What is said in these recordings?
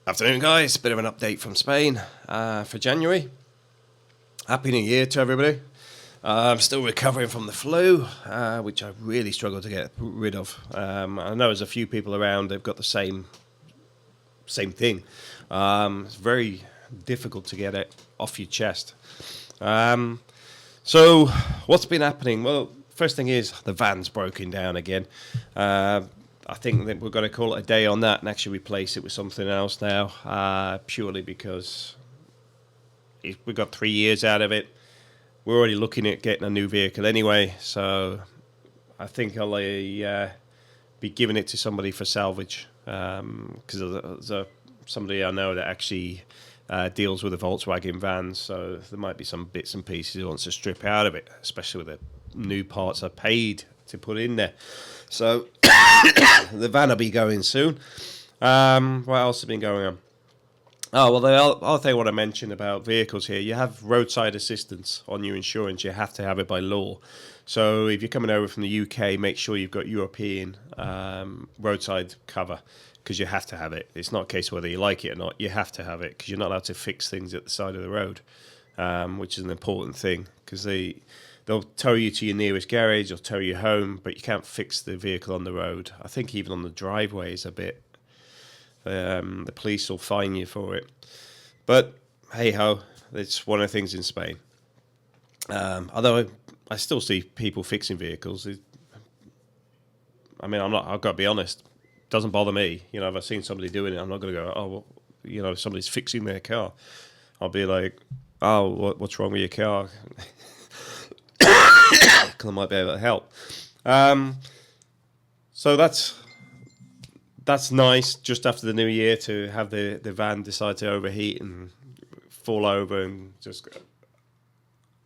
Afternoon, guys. Bit of an update from Spain for January. Happy New Year to everybody. I'm still recovering from the flu, which I really struggle to get rid of. I know there's a few people around that've got the same thing. It's very difficult to get it off your chest. So what's been happening? Well, first thing is the van's broken down again. I think that we're going to call it a day on that and actually replace it with something else now, purely because we got 3 years out of it. We're already looking at getting a new vehicle anyway, so I think I'll be giving it to somebody for salvage, because there's somebody I know that actually deals with the Volkswagen vans, so there might be some bits and pieces he wants to strip out of it, especially with the new parts I paid to put in there. So the van will be going soon. What else has been going on? Oh, well, the other thing I want to mention about vehicles here, you have roadside assistance on your insurance. You have to have it by law. So if you're coming over from the UK, make sure you've got European roadside cover, because you have to have it. It's not a case of whether you like it or not. You have to have it because you're not allowed to fix things at the side of the road, which is an important thing, because they'll tow you to your nearest garage or tow you home, but you can't fix the vehicle on the road. I think even on the driveway is a bit... the police will fine you for it. But hey-ho, it's one of the things in Spain. Although I still see people fixing vehicles. I've got to be honest, it doesn't bother me. You know, if I've seen somebody doing it, I'm not going to go, oh, well, you know, somebody's fixing their car. I'll be like, oh, what's wrong with your car? Because I might be able to help. So that's nice, just after the new year, to have the van decide to overheat and fall over and just go,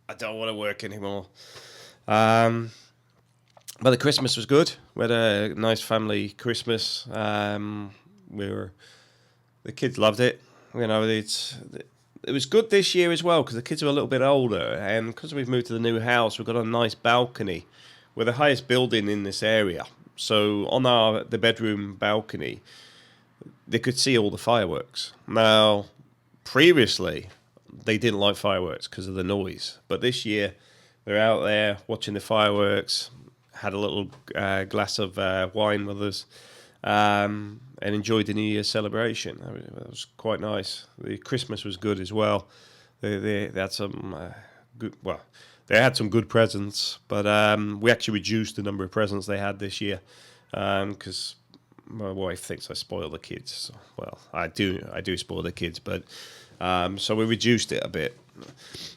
I don't want to work anymore. But the Christmas was good. We had a nice family Christmas. The kids loved it. You know, it was good this year as well, because the kids are a little bit older, and because we've moved to the new house, we've got a nice balcony. We're the highest building in this area, so on the bedroom balcony, they could see all the fireworks. Now, previously, they didn't like fireworks because of the noise, but this year, they're out there watching the fireworks, had a little glass of wine with us, and enjoyed the New Year's celebration. That was quite nice. The Christmas was good as well. They had some good... Well, they had some good presents, but we actually reduced the number of presents they had this year, because my wife thinks I spoil the kids. Well, I do spoil the kids, but so we reduced it a bit.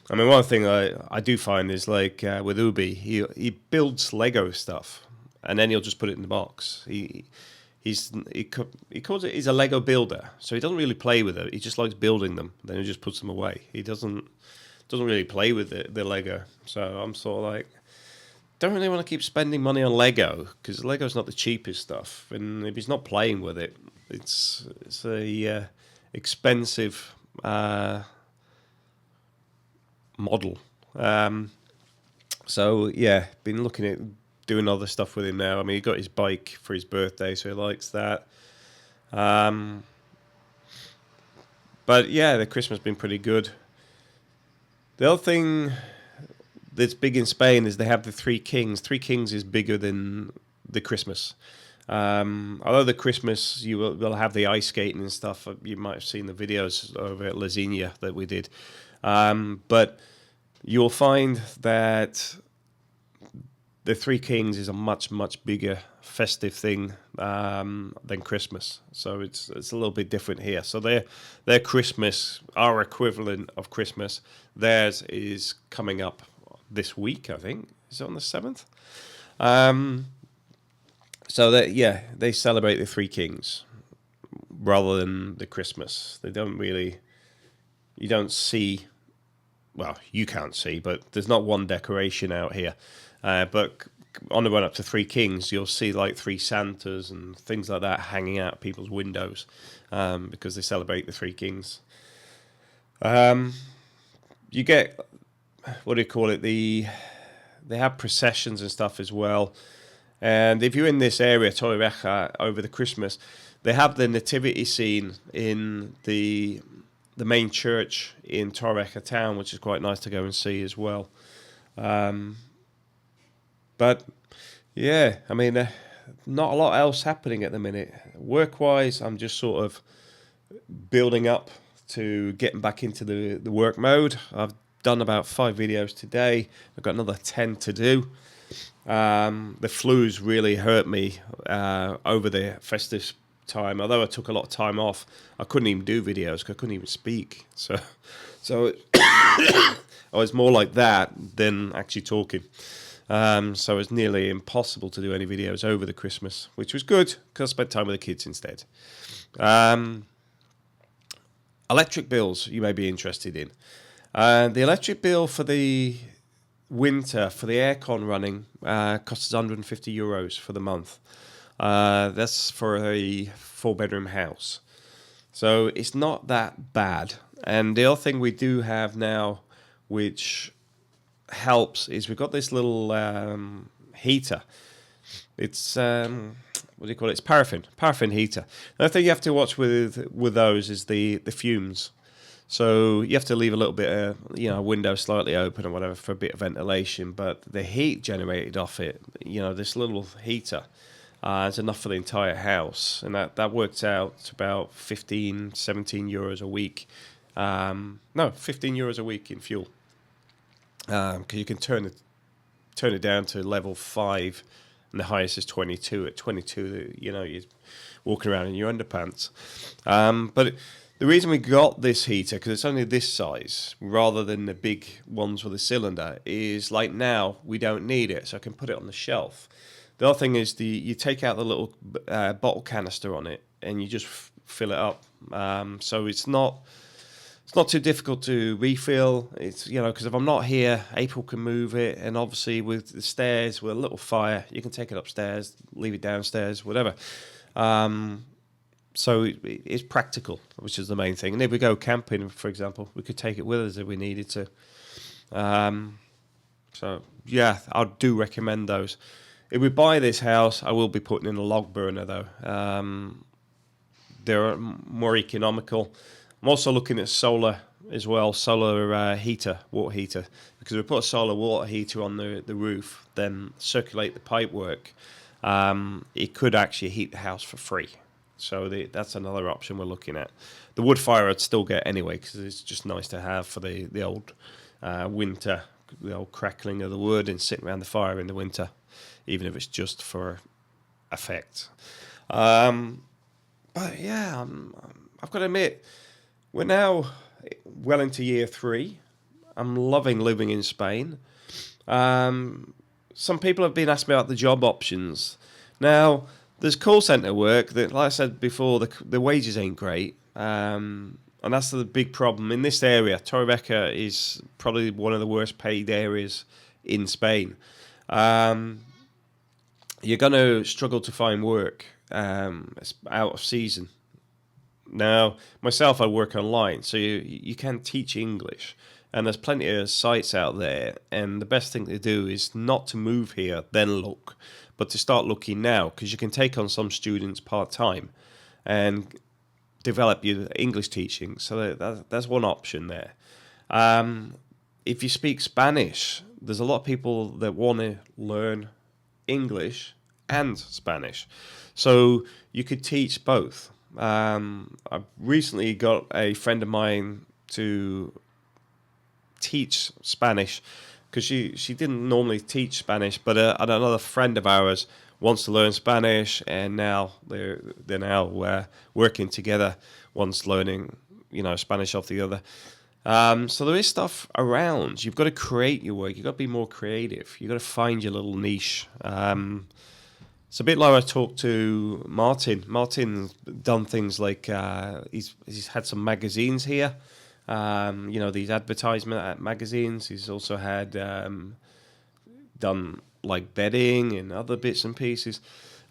I mean, one thing I do find is, like, with Ubi, he builds Lego stuff, and then he'll just put it in the box. He calls it, he's a Lego builder, so he doesn't really play with it. He just likes building them, then he just puts them away. He doesn't really play with the Lego. So I'm sort of like, don't really want to keep spending money on Lego, because Lego's not the cheapest stuff, and if he's not playing with it, it's a expensive model. So yeah, been looking at doing other stuff with him now. I mean, he got his bike for his birthday, so he likes that. But yeah, the Christmas has been pretty good. The other thing that's big in Spain is they have the Three Kings. Three Kings is bigger than the Christmas. Although the Christmas, you will have the ice skating and stuff. You might have seen the videos over at La Zenia that we did. But you'll find that the Three Kings is a much, much bigger festive thing than Christmas. So it's a little bit different here. So their Christmas, our equivalent of Christmas, theirs is coming up this week, I think. Is it on the 7th? So they celebrate the Three Kings rather than the Christmas. They don't really... You don't see... Well, you can't see, but there's not one decoration out here. But on the run up to Three Kings, you'll see like three Santas and things like that hanging out people's windows, because they celebrate the Three Kings. You get, what do you call it? They have processions and stuff as well. And if you're in this area, Torrevieja, over the Christmas, they have the nativity scene in the main church in Torreca town, which is quite nice to go and see as well. But yeah, I mean, not a lot else happening at the minute. Work-wise, I'm just sort of building up to getting back into the work mode. I've done about 5 videos today. I've got another 10 to do. The flu's really hurt me over the festive time. Although I took a lot of time off, I couldn't even do videos because I couldn't even speak. So I was more like that than actually talking. So it's nearly impossible to do any videos over the Christmas, which was good because I spent time with the kids instead. Electric bills you may be interested in. The electric bill for the winter for the aircon running costs €150 for the month. That's for a 4-bedroom house. So it's not that bad. And the other thing we do have now, which helps, is we've got this little heater. It's what do you call it? It's paraffin heater. The thing you have to watch with those is the fumes. So you have to leave a little bit of, window slightly open or whatever for a bit of ventilation. But the heat generated off it, this little heater, is enough for the entire house, and that works out to about 17 euros a week. No, 15 euros a week in fuel. Because you can turn it down to level 5, and the highest is 22. At 22, you're walking around in your underpants. But the reason we got this heater, because it's only this size, rather than the big ones with a cylinder, is like now we don't need it, so I can put it on the shelf. The other thing is you take out the little bottle canister on it, and you just fill it up. So it's not too difficult to refill. It's, because if I'm not here, April can move it. And obviously with the stairs, with a little fire, you can take it upstairs, leave it downstairs, whatever. So it's practical, which is the main thing. And if we go camping, for example, we could take it with us if we needed to. So yeah, I do recommend those. If we buy this house, I will be putting in a log burner though. They're more economical. I'm also looking at solar as well, solar water heater, because if we put a solar water heater on the roof, then circulate the pipework, it could actually heat the house for free. So that's another option we're looking at. The wood fire I'd still get anyway, because it's just nice to have for the old winter, the old crackling of the wood and sitting around the fire in the winter, even if it's just for effect. But yeah, I've got to admit, we're now well into year 3. I'm loving living in Spain. Some people have been asking me about the job options. Now, there's call centre work that, like I said before, the wages ain't great. And that's the big problem. In this area, Torrevieja is probably one of the worst paid areas in Spain. You're going to struggle to find work. It's out of season. Now, myself, I work online, so you can teach English, and there's plenty of sites out there, and the best thing to do is not to move here, then look, but to start looking now, because you can take on some students part-time and develop your English teaching, so that's one option there. If you speak Spanish, there's a lot of people that want to learn English and Spanish, so you could teach both. I recently got a friend of mine to teach Spanish, because she didn't normally teach Spanish, but another friend of ours wants to learn Spanish, and now they're now working together. One's learning Spanish off the other. So there is stuff around. You've got to create your work. You've got to be more creative. You've got to find your little niche. It's a bit like I talked to Martin. Martin's done things like he's had some magazines here, these advertisement magazines. He's also had done like bedding and other bits and pieces.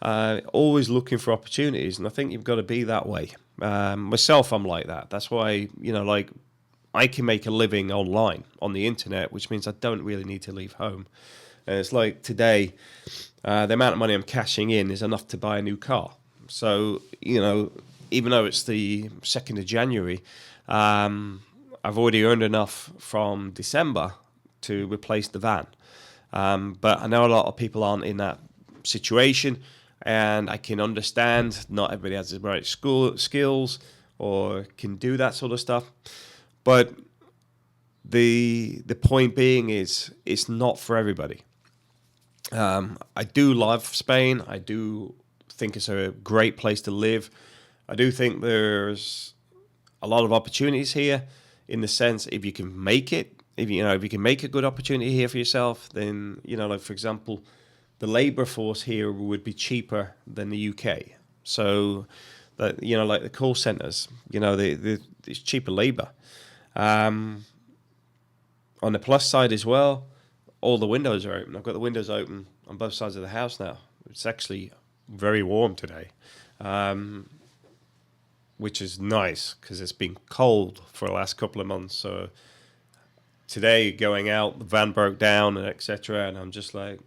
Always looking for opportunities, and I think you've got to be that way. Myself, I'm like that. That's why I can make a living online on the internet, which means I don't really need to leave home. And it's like today, the amount of money I'm cashing in is enough to buy a new car. So, even though it's the 2nd of January, I've already earned enough from December to replace the van. But I know a lot of people aren't in that situation, and I can understand not everybody has the right skills or can do that sort of stuff. But the point being is it's not for everybody. I do love Spain. I do think it's a great place to live. I do think there's a lot of opportunities here, in the sense if you can make it, if you can make a good opportunity here for yourself, then like for example, the labor force here would be cheaper than the UK. So that like the call centers, it's cheaper labor. On the plus side as well, all the windows are open. I've got the windows open on both sides of the house now. It's actually very warm today, which is nice because it's been cold for the last couple of months. So today, going out, the van broke down and etc. And I'm just like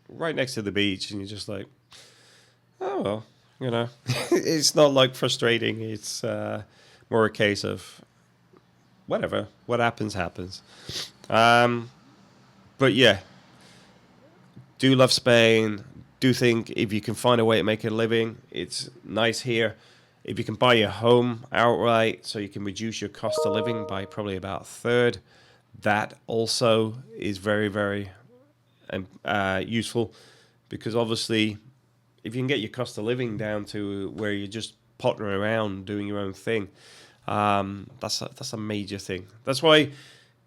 right next to the beach, and you're just like, oh well, it's not like frustrating. It's more a case of whatever. What happens, happens. But yeah, do love Spain. Do think if you can find a way to make a living, it's nice here. If you can buy your home outright, so you can reduce your cost of living by probably about a third, that also is very, very useful, because obviously, if you can get your cost of living down to where you're just pottering around doing your own thing, that's a major thing. That's why,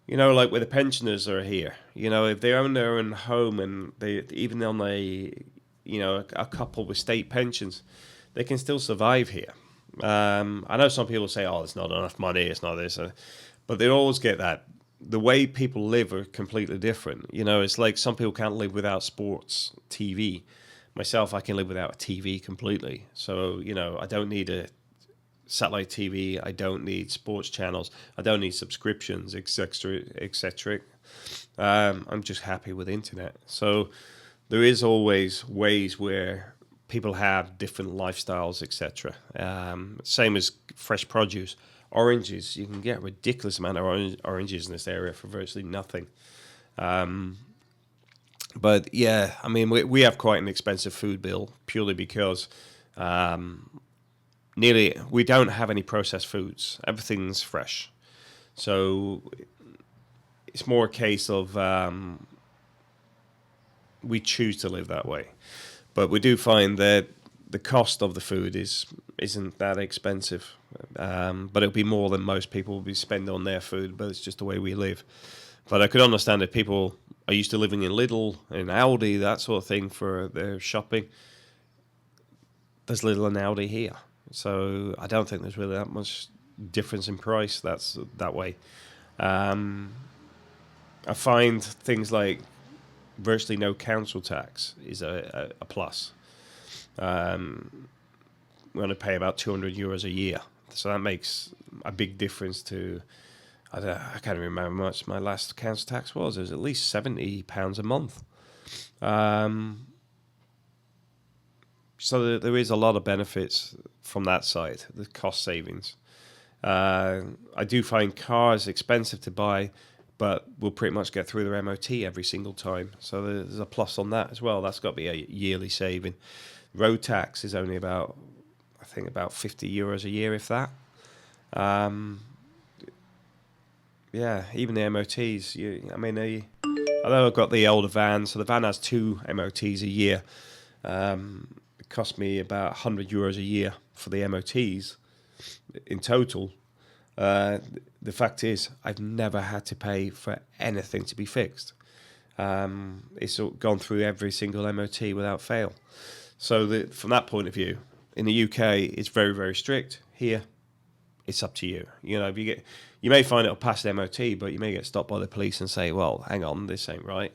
like where the pensioners are here, if they own their own home and they even on a couple with state pensions, they can still survive here. I know some people say, "Oh, it's not enough money, it's not this," but they always get that. The way people live are completely different. It's like some people can't live without sports TV. Myself, I can live without a TV completely. So, I don't need a satellite TV. I don't need sports channels. I don't need subscriptions, etc., etc. I'm just happy with internet. So there is always ways where people have different lifestyles, etc. Same as fresh produce. Oranges, you can get a ridiculous amount of oranges in this area for virtually nothing. But yeah, I mean, we have quite an expensive food bill purely because we don't have any processed foods. Everything's fresh. So it's more a case of we choose to live that way. But we do find that the cost of the food isn't that expensive. But it'll be more than most people will be spending on their food, but it's just the way we live. But I could understand if people are used to living in Lidl and Aldi, that sort of thing, for their shopping. There's Lidl and Aldi here. So I don't think there's really that much difference in price that's that way. I find things like virtually no council tax is a plus. We only pay about €200 a year. So that makes a big difference to, I can't remember how much my last council tax was. It was at least £70 a month. So there is a lot of benefits from that side, the cost savings. I do find cars expensive to buy, but we'll pretty much get through their MOT every single time. So there's a plus on that as well. That's got to be a yearly saving. Road tax is only about €50 a year, if that. Yeah, even the MOTs. I know I've got the older van, so the van has 2 MOTs a year. It cost me about €100 a year for the MOTs in total. The fact is, I've never had to pay for anything to be fixed. It's gone through every single MOT without fail. So from that point of view, in the UK, it's very, very strict. Here, it's up to you. If you may find it'll pass the MOT, but you may get stopped by the police and say, "Well, hang on, this ain't right."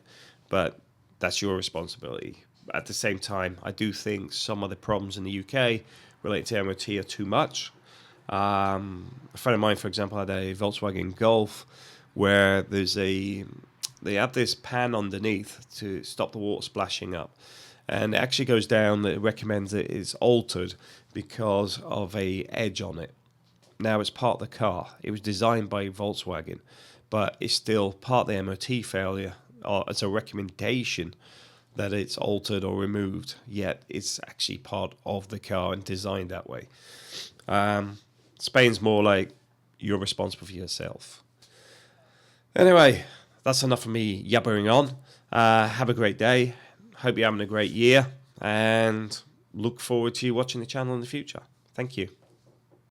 But that's your responsibility. At the same time, I do think some of the problems in the UK related to MOT are too much. A friend of mine, for example, had a Volkswagen Golf where they have this pan underneath to stop the water splashing up. and it actually goes down that it recommends it is altered because of a edge on it. Now it's part of the car. It was designed by Volkswagen, but it's still part of the MOT failure, or it's a recommendation that it's altered or removed, yet it's actually part of the car and designed that way. Spain's more like you're responsible for yourself. Anyway, that's enough of me yabbering on. Have a great day. Hope you're having a great year, and look forward to you watching the channel in the future. Thank you.